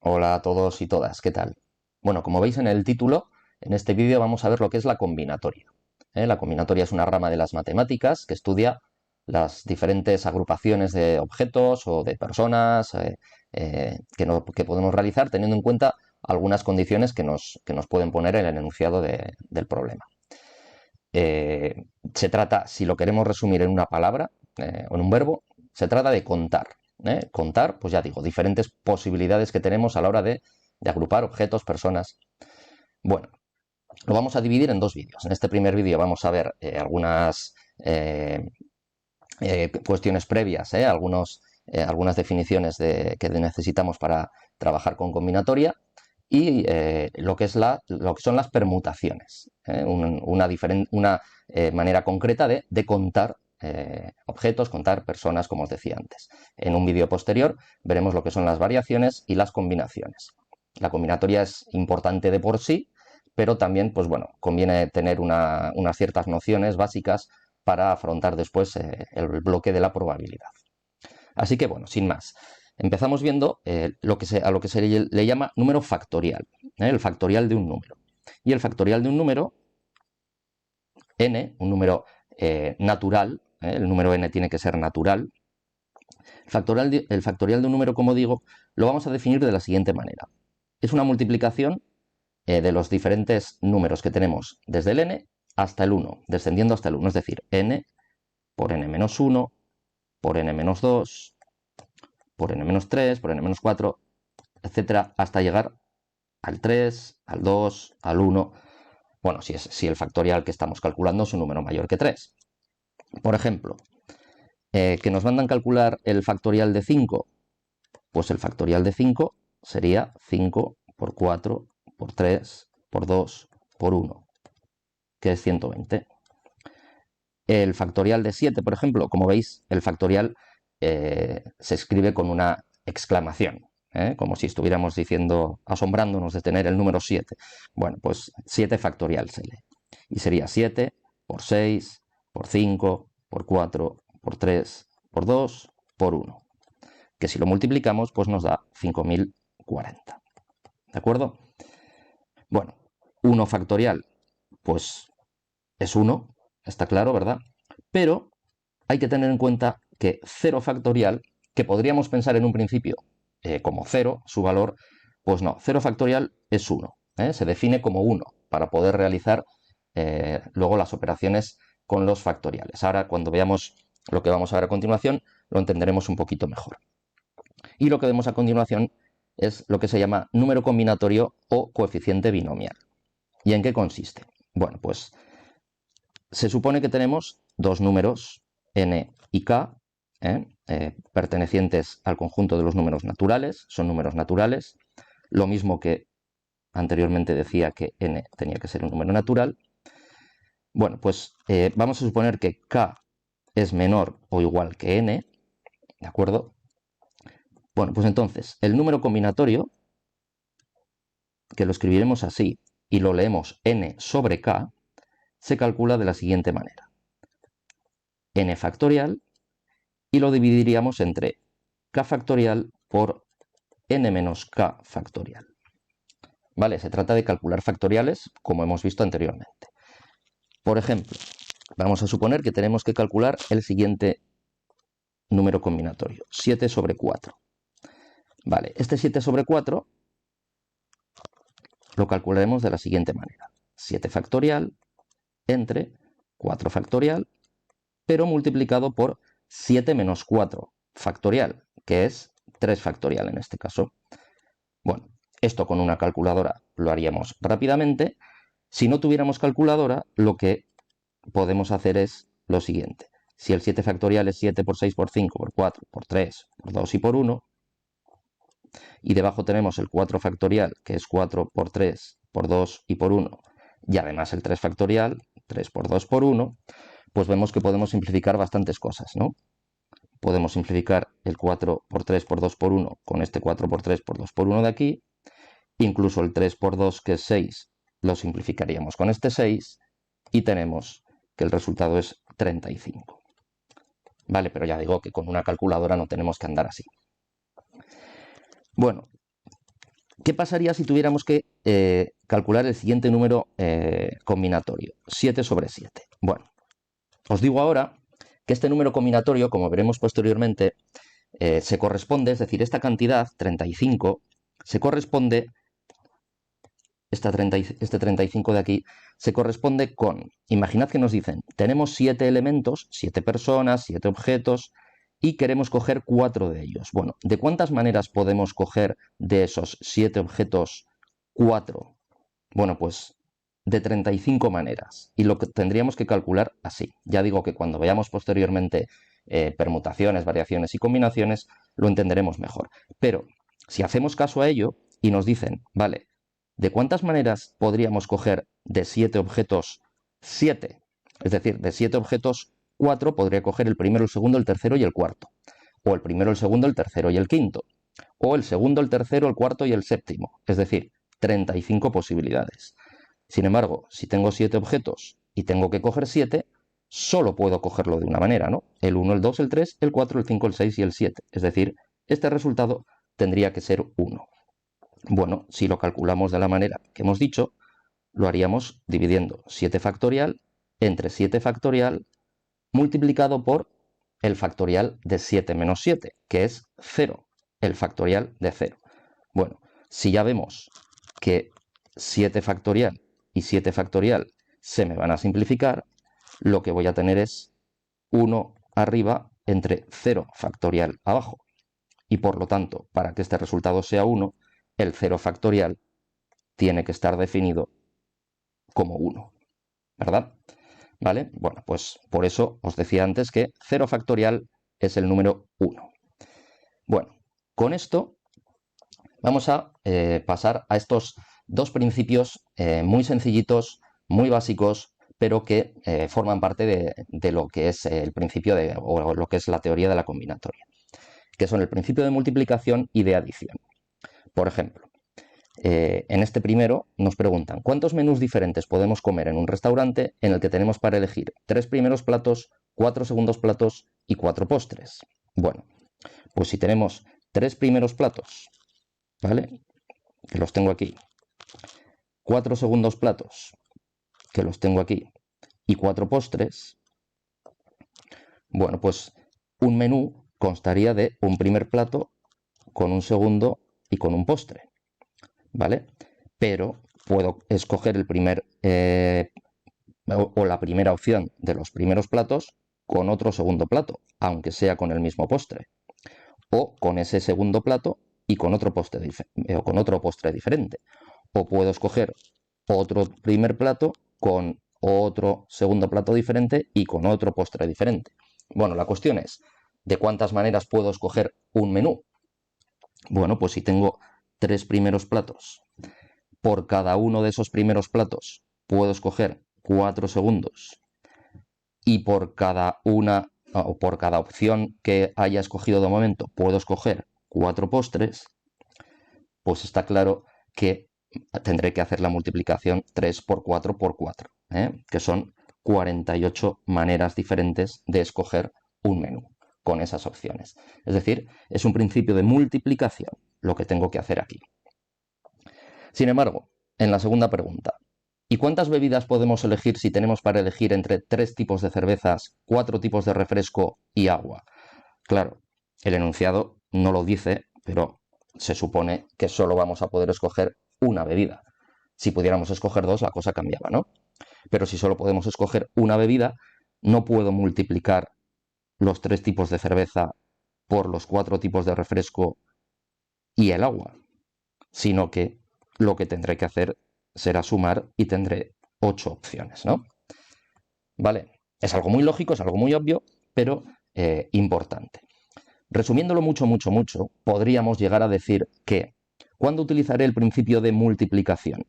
Hola a todos y todas, ¿qué tal? Bueno, como veis en el título, en este vídeo vamos a ver lo que es la combinatoria. La combinatoria es una rama de las matemáticas que estudia las diferentes agrupaciones de objetos o de personas que podemos realizar teniendo en cuenta algunas condiciones que nos pueden poner en el enunciado del problema. Se trata, si lo queremos resumir en una palabra o en un verbo, se trata de contar. Contar, pues ya digo, diferentes posibilidades que tenemos a la hora de agrupar objetos, personas. Bueno, lo vamos a dividir en dos vídeos. En este primer vídeo vamos a ver algunas cuestiones previas, algunas definiciones que necesitamos para trabajar con combinatoria y lo que son las permutaciones, una manera concreta de contar objetos, contar personas, como os decía antes. En un vídeo posterior veremos lo que son las variaciones y las combinaciones. La combinatoria es importante de por sí, pero también, pues bueno, conviene tener unas ciertas nociones básicas para afrontar después el bloque de la probabilidad. Así que bueno, sin más, empezamos viendo a lo que se le llama número factorial, el factorial de un número. Y el factorial de un número, n, un número natural, el número n tiene que ser natural. El factorial de un número, como digo, lo vamos a definir de la siguiente manera. Es una multiplicación de los diferentes números que tenemos desde el n hasta el 1, descendiendo hasta el 1, es decir, n por n-1, por n-2, por n-3, por n-4, etcétera, hasta llegar al 3, al 2, al 1. Bueno, si el factorial que estamos calculando es un número mayor que 3. Por ejemplo, que nos mandan calcular el factorial de 5, pues el factorial de 5 sería 5 por 4 por 3 por 2 por 1, que es 120. El factorial de 7, por ejemplo, como veis, el factorial se escribe con una exclamación, como si estuviéramos diciendo, asombrándonos de tener el número 7. Bueno, pues 7 factorial se lee. Y sería 7 por 6, por 5, por 4, por 3, por 2, por 1. Que si lo multiplicamos, pues nos da 5040. ¿De acuerdo? Bueno, 1 factorial, pues es 1, está claro, ¿verdad? Pero hay que tener en cuenta que 0 factorial, que podríamos pensar en un principio como 0, su valor, pues no, 0 factorial es 1, se define como 1 para poder realizar luego las operaciones con los factoriales. Ahora, cuando veamos lo que vamos a ver a continuación, lo entenderemos un poquito mejor. Y lo que vemos a continuación es lo que se llama número combinatorio o coeficiente binomial. ¿Y en qué consiste? Bueno, pues se supone que tenemos dos números, n y k, pertenecientes al conjunto de los números naturales, son números naturales, lo mismo que anteriormente decía que n tenía que ser un número natural. Bueno, pues vamos a suponer que k es menor o igual que n, ¿de acuerdo? Bueno, pues entonces, el número combinatorio, que lo escribiremos así y lo leemos n sobre k, se calcula de la siguiente manera. N factorial, y lo dividiríamos entre k factorial por n menos k factorial. ¿Vale? Se trata de calcular factoriales, como hemos visto anteriormente. Por ejemplo, vamos a suponer que tenemos que calcular el siguiente número combinatorio, 7 sobre 4. Vale, este 7 sobre 4 lo calcularemos de la siguiente manera. 7 factorial entre 4 factorial, pero multiplicado por 7 menos 4 factorial, que es 3 factorial en este caso. Bueno, esto con una calculadora lo haríamos rápidamente. Si no tuviéramos calculadora, lo que podemos hacer es lo siguiente. Si el 7 factorial es 7 por 6 por 5 por 4 por 3 por 2 y por 1, y debajo tenemos el 4 factorial, que es 4 por 3 por 2 y por 1, y además el 3 factorial, 3 por 2 por 1, pues vemos que podemos simplificar bastantes cosas, ¿no? Podemos simplificar el 4 por 3 por 2 por 1 con este 4 por 3 por 2 por 1 de aquí. Incluso el 3 por 2, que es 6, lo simplificaríamos con este 6 y tenemos que el resultado es 35. Vale, pero ya digo que con una calculadora no tenemos que andar así. Bueno, ¿Qué pasaría si tuviéramos que calcular el siguiente número combinatorio? 7 sobre 7. Bueno, os digo ahora que este número combinatorio, como veremos posteriormente, se corresponde, es decir, esta cantidad, 35, se corresponde, este 35 de aquí, se corresponde con, imaginad que nos dicen, tenemos 7 elementos, 7 personas, 7 objetos, y queremos coger 4 de ellos. Bueno, ¿de cuántas maneras podemos coger de esos 7 objetos 4? Bueno, pues de 35 maneras. Y lo que tendríamos que calcular así. Ya digo que cuando veamos posteriormente permutaciones, variaciones y combinaciones, lo entenderemos mejor. Pero si hacemos caso a ello y nos dicen, vale, ¿de cuántas maneras podríamos coger de 7 objetos 7? Es decir, de 7 objetos 4 podría coger el primero, el segundo, el tercero y el cuarto. O el primero, el segundo, el tercero y el quinto. O el segundo, el tercero, el cuarto y el séptimo. Es decir, 35 posibilidades. Sin embargo, si tengo 7 objetos y tengo que coger 7, solo puedo cogerlo de una manera, ¿no? El 1, el 2, el 3, el 4, el 5, el 6 y el 7. Es decir, este resultado tendría que ser 1. Bueno, si lo calculamos de la manera que hemos dicho, lo haríamos dividiendo 7 factorial entre 7 factorial multiplicado por el factorial de 7 menos 7, que es 0, el factorial de 0. Bueno, si ya vemos que 7 factorial y 7 factorial se me van a simplificar, lo que voy a tener es 1 arriba entre 0 factorial abajo. Y por lo tanto, para que este resultado sea 1, el 0 factorial tiene que estar definido como 1, ¿verdad? ¿Vale? Bueno, pues por eso os decía antes que 0 factorial es el número 1. Bueno, con esto vamos a pasar a estos dos principios muy sencillitos, muy básicos, pero que forman parte de lo que es el principio o lo que es la teoría de la combinatoria, que son el principio de multiplicación y de adición. Por ejemplo, en este primero nos preguntan ¿cuántos menús diferentes podemos comer en un restaurante en el que tenemos para elegir 3 primeros platos, 4 segundos platos y 4 postres? Bueno, pues si tenemos 3 primeros platos, ¿vale? Que los tengo aquí, 4 segundos platos, que los tengo aquí, y 4 postres, bueno, pues un menú constaría de un primer plato con un segundo y con un postre, ¿vale? Pero puedo escoger el primer o la primera opción de los primeros platos con otro segundo plato, aunque sea con el mismo postre, o con ese segundo plato y con otro postre, o con otro postre diferente. O puedo escoger otro primer plato con otro segundo plato diferente y con otro postre diferente. Bueno, la cuestión es, ¿de cuántas maneras puedo escoger un menú? Bueno, pues si tengo 3 primeros platos, por cada uno de esos primeros platos puedo escoger 4 segundos y por cada o por cada opción que haya escogido de momento puedo escoger 4 postres, pues está claro que tendré que hacer la multiplicación 3 por 4 por 4, que son 48 maneras diferentes de escoger un menú con esas opciones. Es decir, es un principio de multiplicación lo que tengo que hacer aquí. Sin embargo, en la segunda pregunta, ¿y cuántas bebidas podemos elegir si tenemos para elegir entre 3 tipos de cervezas, 4 tipos de refresco y agua? Claro, el enunciado no lo dice, pero se supone que solo vamos a poder escoger una bebida. Si pudiéramos escoger dos, la cosa cambiaba, ¿no? Pero si solo podemos escoger una bebida, no puedo multiplicar los 3 tipos de cerveza por los 4 tipos de refresco y el agua, sino que lo que tendré que hacer será sumar y tendré 8 opciones, ¿no? Vale, es algo muy lógico, es algo muy obvio, pero importante. Resumiéndolo mucho, podríamos llegar a decir que ¿cuándo utilizaré el principio de multiplicación?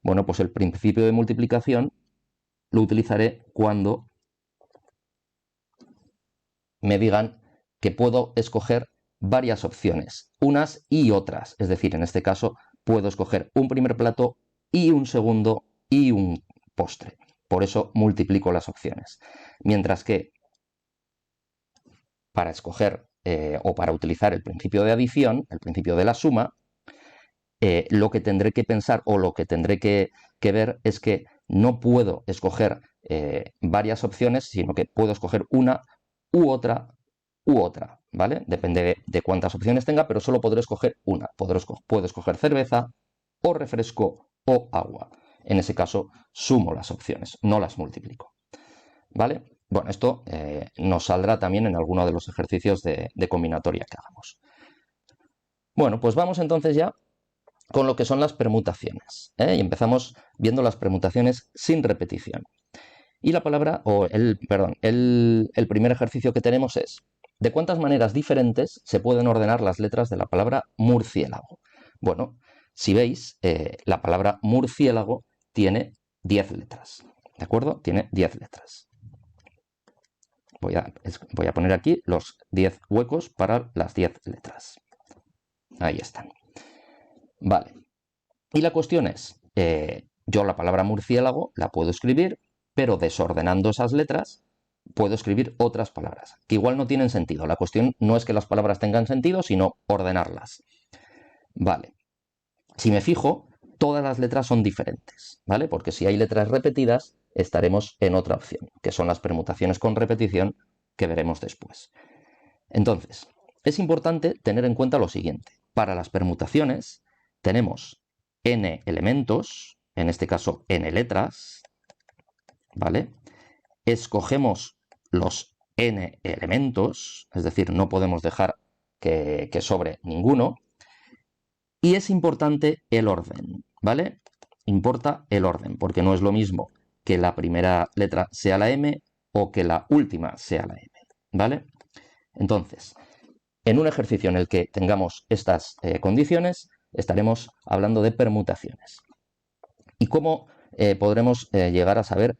Bueno, pues el principio de multiplicación lo utilizaré cuando me digan que puedo escoger varias opciones, unas y otras. Es decir, en este caso puedo escoger un primer plato y un segundo y un postre. Por eso multiplico las opciones. Mientras que para escoger o para utilizar el principio de adición, el principio de la suma, lo que tendré que pensar o lo que tendré que ver es que no puedo escoger varias opciones, sino que puedo escoger una u otra, ¿vale? Depende de cuántas opciones tenga, pero solo podré escoger una. Puedo escoger cerveza o refresco o agua. En ese caso, sumo las opciones, no las multiplico, ¿vale? Bueno, esto nos saldrá también en alguno de los ejercicios de combinatoria que hagamos. Bueno, pues vamos entonces ya con lo que son las permutaciones, ¿eh? Y empezamos viendo las permutaciones sin repetición. Y la palabra, el primer ejercicio que tenemos es: ¿de cuántas maneras diferentes se pueden ordenar las letras de la palabra murciélago? Bueno, si veis, la palabra murciélago tiene 10 letras, ¿de acuerdo? Tiene 10 letras. Voy a poner aquí los 10 huecos para las 10 letras. Ahí están. Vale. Y la cuestión es, yo la palabra murciélago la puedo escribir, pero desordenando esas letras puedo escribir otras palabras, que igual no tienen sentido. La cuestión no es que las palabras tengan sentido, sino ordenarlas. Vale. Si me fijo, todas las letras son diferentes, ¿vale? Porque si hay letras repetidas, estaremos en otra opción, que son las permutaciones con repetición, que veremos después. Entonces, es importante tener en cuenta lo siguiente. Para las permutaciones tenemos n elementos, en este caso n letras, ¿vale? Escogemos los n elementos, es decir, no podemos dejar que sobre ninguno. Y es importante el orden, ¿vale? Importa el orden, porque no es lo mismo que la primera letra sea la M o que la última sea la M, ¿vale? Entonces, en un ejercicio en el que tengamos estas condiciones, estaremos hablando de permutaciones. ¿Y cómo podremos llegar a saber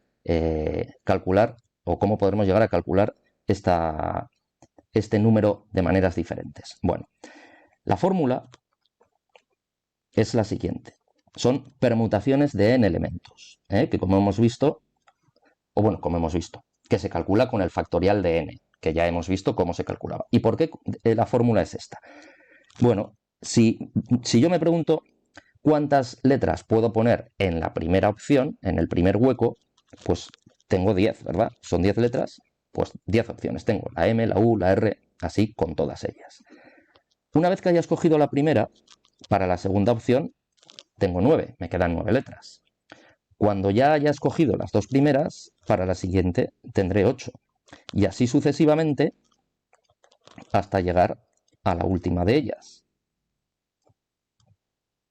calcular, o cómo podremos llegar a calcular este número de maneras diferentes? Bueno, la fórmula es la siguiente. Son permutaciones de n elementos, que como hemos visto, que se calcula con el factorial de n, que ya hemos visto cómo se calculaba. ¿Y por qué la fórmula es esta? Bueno, si yo me pregunto cuántas letras puedo poner en la primera opción, en el primer hueco, pues tengo 10, ¿verdad? Son 10 letras, pues 10 opciones tengo. La M, la U, la R, así con todas ellas. Una vez que haya escogido la primera, para la segunda opción tengo 9, me quedan 9 letras. Cuando ya haya escogido las dos primeras, para la siguiente tendré 8. Y así sucesivamente hasta llegar a la última de ellas,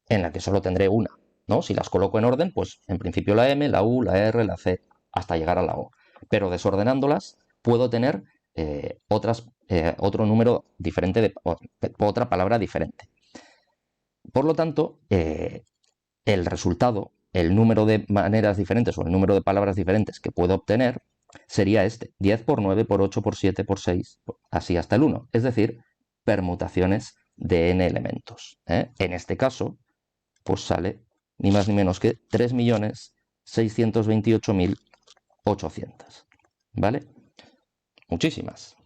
en la que solo tendré una, ¿no? Si las coloco en orden, pues en principio la M, la U, la R, la C, hasta llegar a la O. Pero desordenándolas puedo tener otro número diferente, otra palabra diferente. Por lo tanto, el resultado, el número de maneras diferentes o el número de palabras diferentes que puedo obtener sería este: 10 por 9 por 8 por 7 por 6, así hasta el 1. Es decir, permutaciones de n elementos. En este caso, pues sale ni más ni menos que 3.628.800. ¿Vale? Muchísimas.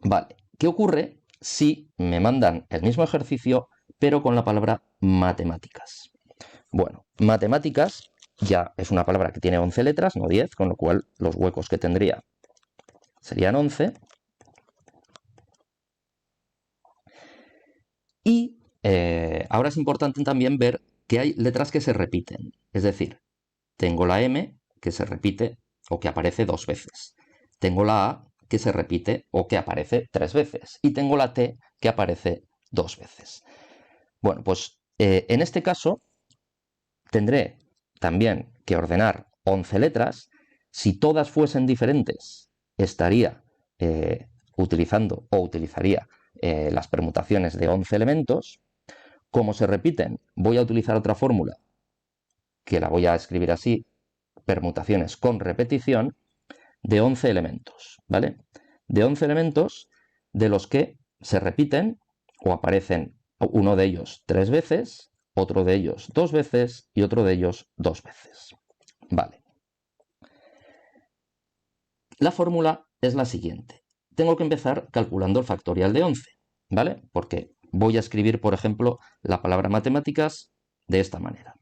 Vale. ¿Qué ocurre si me mandan el mismo ejercicio, pero con la palabra matemáticas? Bueno, matemáticas ya es una palabra que tiene 11 letras, no 10, con lo cual los huecos que tendría serían 11. Y ahora es importante también ver que hay letras que se repiten. Es decir, tengo la M que se repite o que aparece 2 veces. Tengo la A que se repite o que aparece 3 veces. Y tengo la T que aparece 2 veces. Bueno, pues en este caso tendré también que ordenar 11 letras. Si todas fuesen diferentes, estaría utilizando o utilizaría las permutaciones de 11 elementos. Como se repiten, voy a utilizar otra fórmula que la voy a escribir así: permutaciones con repetición de 11 elementos, ¿vale? De 11 elementos de los que se repiten o aparecen uno de ellos 3 veces, otro de ellos 2 veces y otro de ellos 2 veces. Vale. La fórmula es la siguiente. Tengo que empezar calculando el factorial de 11, ¿vale? Porque voy a escribir, por ejemplo, la palabra matemáticas de esta manera.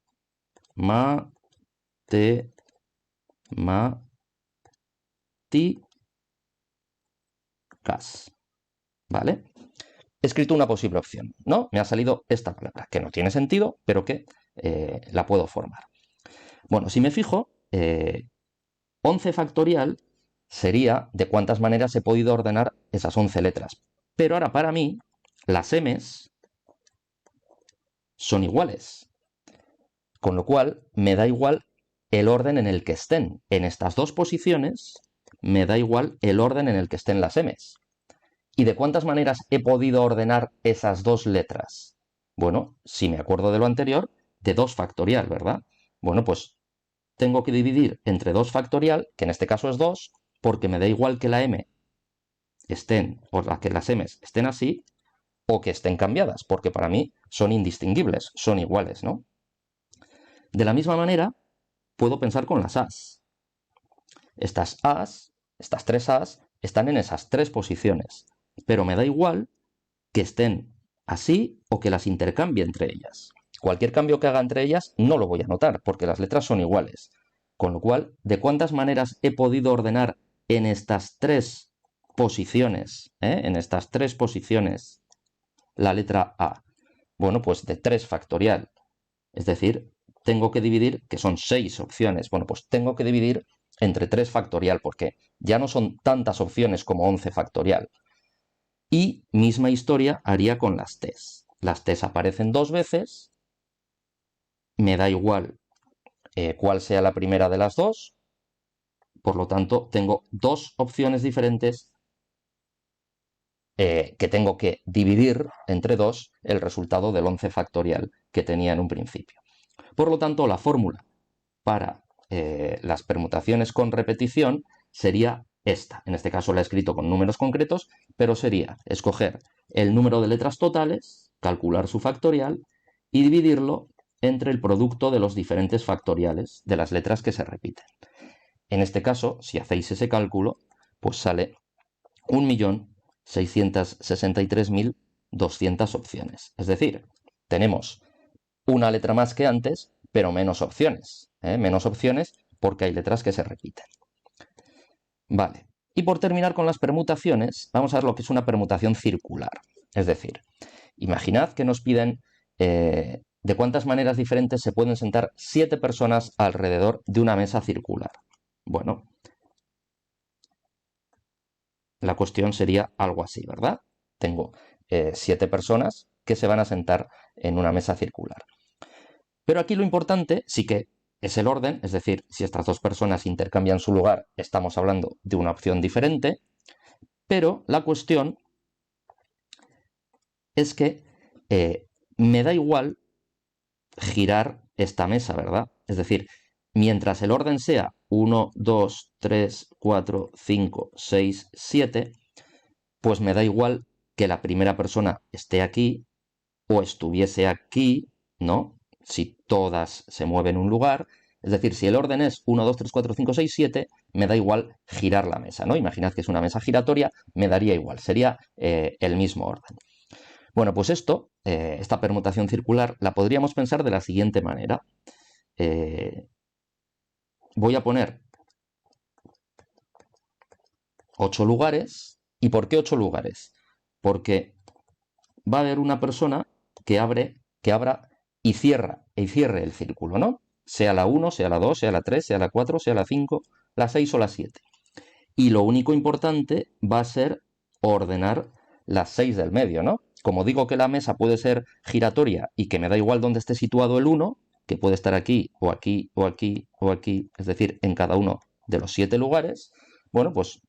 Matemáticas. ¿Vale? He escrito una posible opción, ¿no? Me ha salido esta palabra, que no tiene sentido, pero que la puedo formar. Bueno, si me fijo, 11 factorial sería de cuántas maneras he podido ordenar esas 11 letras. Pero ahora para mí, las M's son iguales. Con lo cual, me da igual el orden en el que estén. En estas dos posiciones, me da igual el orden en el que estén las M's. ¿Y de cuántas maneras he podido ordenar esas dos letras? Bueno, si me acuerdo de lo anterior, de 2 factorial, ¿verdad? Bueno, pues tengo que dividir entre 2 factorial, que en este caso es 2, porque me da igual que la M estén, o que las M estén así, o que estén cambiadas, porque para mí son indistinguibles, son iguales, ¿no? De la misma manera, puedo pensar con las A's. Estas A's, estas 3 A's, están en esas 3 posiciones, pero me da igual que estén así o que las intercambie entre ellas. Cualquier cambio que haga entre ellas no lo voy a notar, porque las letras son iguales. Con lo cual, ¿de cuántas maneras he podido ordenar en estas 3 posiciones, en estas 3 posiciones, la letra A? Bueno, pues de 3 factorial. Es decir, tengo que dividir, que son 6 opciones. Bueno, pues tengo que dividir entre 3 factorial, porque ya no son tantas opciones como 11 factorial. Y misma historia haría con las T's. Las T's aparecen 2 veces, me da igual cuál sea la primera de las dos, por lo tanto tengo 2 opciones diferentes que tengo que dividir entre 2 el resultado del 11 factorial que tenía en un principio. Por lo tanto, la fórmula para las permutaciones con repetición sería esta. En este caso la he escrito con números concretos, pero sería escoger el número de letras totales, calcular su factorial y dividirlo entre el producto de los diferentes factoriales de las letras que se repiten. En este caso, si hacéis ese cálculo, pues sale 1.663.200 opciones. Es decir, tenemos una letra más que antes, pero menos opciones. Menos opciones porque hay letras que se repiten. Vale. Y por terminar con las permutaciones, vamos a ver lo que es una permutación circular. Es decir, imaginad que nos piden de cuántas maneras diferentes se pueden sentar 7 personas alrededor de una mesa circular. Bueno, la cuestión sería algo así, ¿verdad? Tengo 7 personas que se van a sentar en una mesa circular. Pero aquí lo importante sí que es el orden, es decir, si estas 2 personas intercambian su lugar, estamos hablando de una opción diferente, pero la cuestión es que me da igual girar esta mesa, ¿verdad? Es decir, mientras el orden sea 1, 2, 3, 4, 5, 6, 7, pues me da igual que la primera persona esté aquí o estuviese aquí, ¿no? Si todas se mueven un lugar. Es decir, si el orden es 1, 2, 3, 4, 5, 6, 7, me da igual girar la mesa, ¿no? Imaginad que es una mesa giratoria, me daría igual, sería el mismo orden. Bueno, pues esta permutación circular, la podríamos pensar de la siguiente manera. Voy a poner 8 lugares. ¿Y por qué 8 lugares? Porque va a haber una persona que abra y cierre el círculo, ¿no? Sea la 1, sea la 2, sea la 3, sea la 4, sea la 5, la 6 o la 7. Y lo único importante va a ser ordenar las 6 del medio, ¿no? Como digo que la mesa puede ser giratoria y que me da igual dónde esté situado el 1, que puede estar aquí o aquí o aquí o aquí, es decir, en cada uno de los 7 lugares, bueno, pues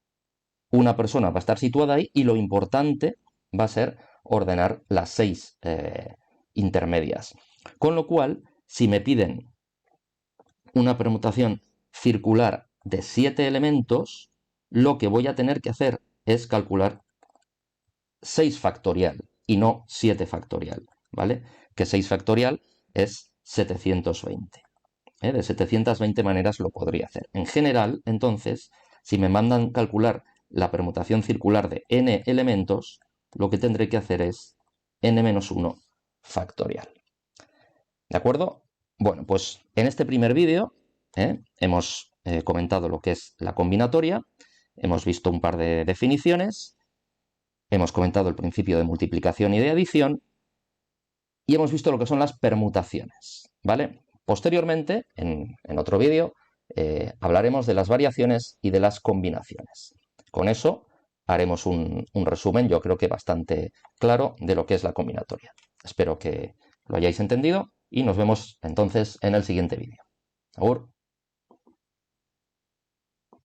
una persona va a estar situada ahí y lo importante va a ser ordenar las 6 intermedias. Con lo cual, si me piden una permutación circular de 7 elementos, lo que voy a tener que hacer es calcular 6 factorial y no 7 factorial, ¿vale? Que 6 factorial es 720. De 720 maneras lo podría hacer. En general, entonces, si me mandan calcular la permutación circular de n elementos, lo que tendré que hacer es n-1 factorial. ¿De acuerdo? Bueno, pues en este primer vídeo hemos comentado lo que es la combinatoria, hemos visto un par de definiciones, hemos comentado el principio de multiplicación y de adición y hemos visto lo que son las permutaciones, ¿vale? Posteriormente, en otro vídeo, hablaremos de las variaciones y de las combinaciones. Con eso haremos un resumen, yo creo que bastante claro, de lo que es la combinatoria. Espero que lo hayáis entendido y nos vemos entonces en el siguiente vídeo. Agur.